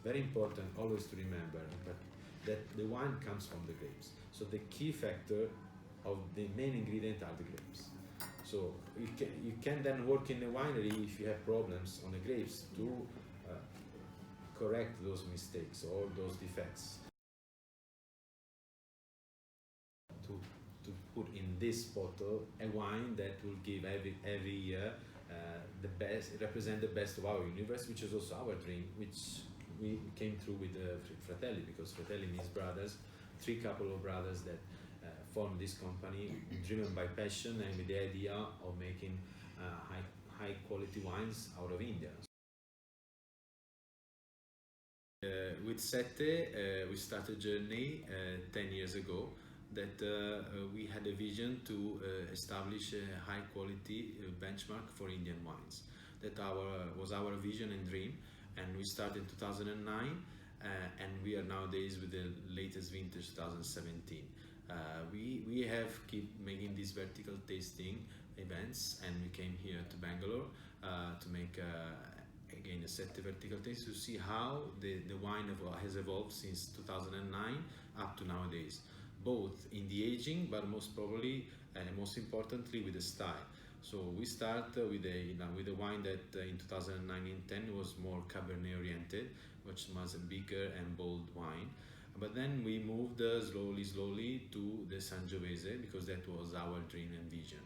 very important always to remember that the wine comes from the grapes. So the key factor of the main ingredient are the grapes. So you can then work in a winery if you have problems on the grapes to correct those mistakes or those defects. To put in this bottle a wine that will give every year the best, represent the best of our universe, which is also our dream, which we came through with Fratelli, because Fratelli means brothers, three couple of brothers that formed this company, driven by passion and with the idea of making high quality wines out of India. With Sette, we started a journey 10 years ago that we had a vision to establish a high quality benchmark for Indian wines. That was our vision and dream, and we started in 2009, and we are nowadays with the latest vintage 2017. We have keep making these vertical tasting events, and we came here to Bangalore to make again a Sette vertical taste to see how the wine has evolved since 2009 up to nowadays, both in the aging, but most probably and most importantly with the style. So we start with a wine that in 2009 and 10 was more Cabernet oriented, which was a bigger and bold wine. But then we moved slowly to the Sangiovese, because that was our dream and vision.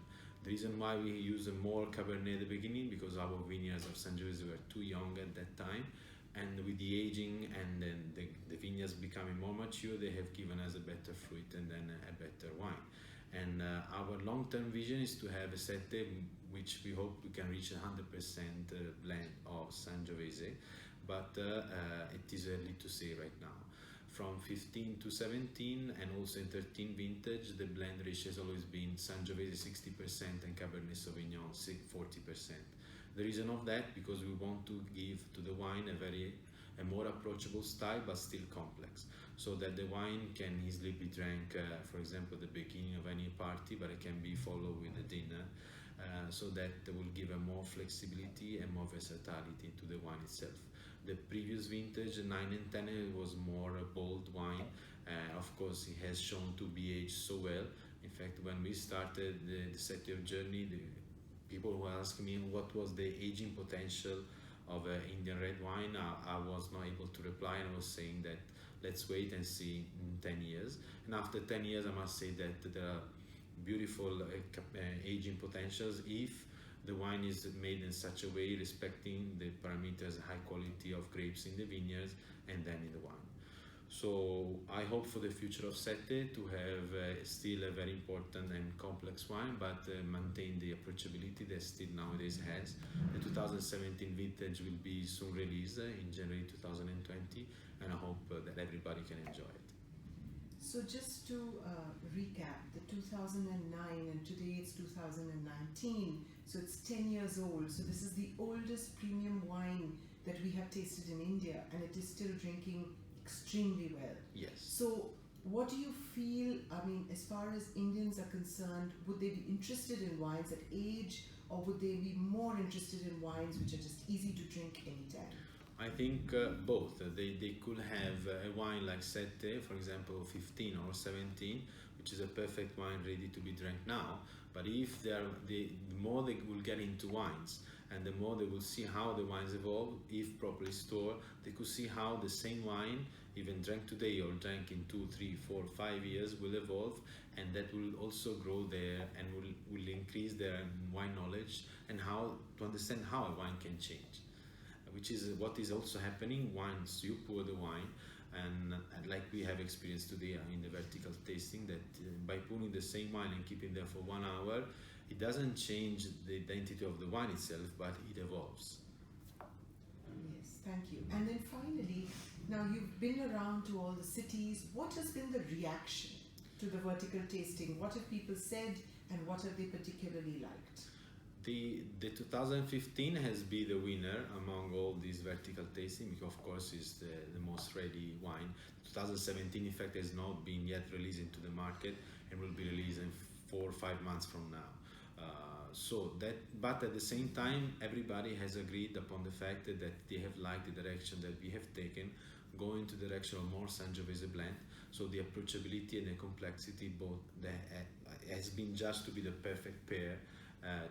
The reason why we use more Cabernet at the beginning, because our vineyards of Sangiovese were too young at that time, and with the aging and then the vineyards becoming more mature, they have given us a better fruit and then a better wine. And our long-term vision is to have a Sette which we hope we can reach 100% blend of Sangiovese, but it is early to say right now. From 15 to 17 and also in 13 vintage, the blend ratio has always been Sangiovese 60% and Cabernet Sauvignon 40%. The reason of that, because we want to give to the wine a more approachable style but still complex, so that the wine can easily be drank, for example, at the beginning of any party, but it can be followed with a dinner, so that will give a more flexibility and more versatility to the wine itself. The previous vintage, 9 and 10, was more a bold wine. Of course, it has shown to be aged so well. In fact, when we started the Sette journey, the people who asked me what was the aging potential of Indian red wine, I was not able to reply, and I was saying that let's wait and see in 10 years. And after 10 years, I must say that there are beautiful aging potentials if the wine is made in such a way respecting the parameters, high quality of grapes in the vineyards and then in the wine. So I hope for the future of Sette to have still a very important and complex wine, but maintain the approachability that still nowadays has. The 2017 vintage will be soon released in January 2020, and I hope that everybody can enjoy it. So just to recap, the 2009 and today it's 2019, so it's 10 years old. So this is the oldest premium wine that we have tasted in India, and it is still drinking extremely well. Yes. So what do you feel, I mean, as far as Indians are concerned, would they be interested in wines at age, or would they be more interested in wines which are just easy to drink anytime? I think both. They could have a wine like Sette, for example, 15 or 17, which is a perfect wine ready to be drank now. But if the more they will get into wines, and the more they will see how the wines evolve, if properly stored, they could see how the same wine, even drank today or drank in 2, 3, 4, 5 years, will evolve, and that will also grow there and will increase their wine knowledge and how to understand how a wine can change, which is what is also happening once you pour the wine. And like we have experienced today in the vertical tasting, that by pouring the same wine and keeping there for 1 hour, it doesn't change the identity of the wine itself, but it evolves. Yes, thank you. And then finally, now you've been around to all the cities. What has been the reaction to the vertical tasting? What have people said, and what have they particularly liked? The 2015 has been the winner among all these vertical tasting, because of course is the most ready wine. 2017 in fact has not been yet released into the market and will be released in 4 or 5 months from now. But at the same time, everybody has agreed upon the fact that they have liked the direction that we have taken, going to the direction of more Sangiovese blend. So the approachability and the complexity both has been just to be the perfect pair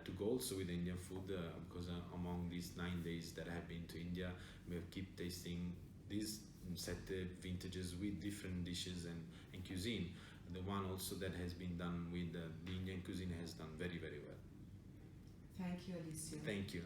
to go also with Indian food, because among these 9 days that I have been to India, we have keep tasting these Sette vintages with different dishes and cuisine. The one also that has been done with the Indian cuisine has done very, very well. Thank you, Alessio. Thank you.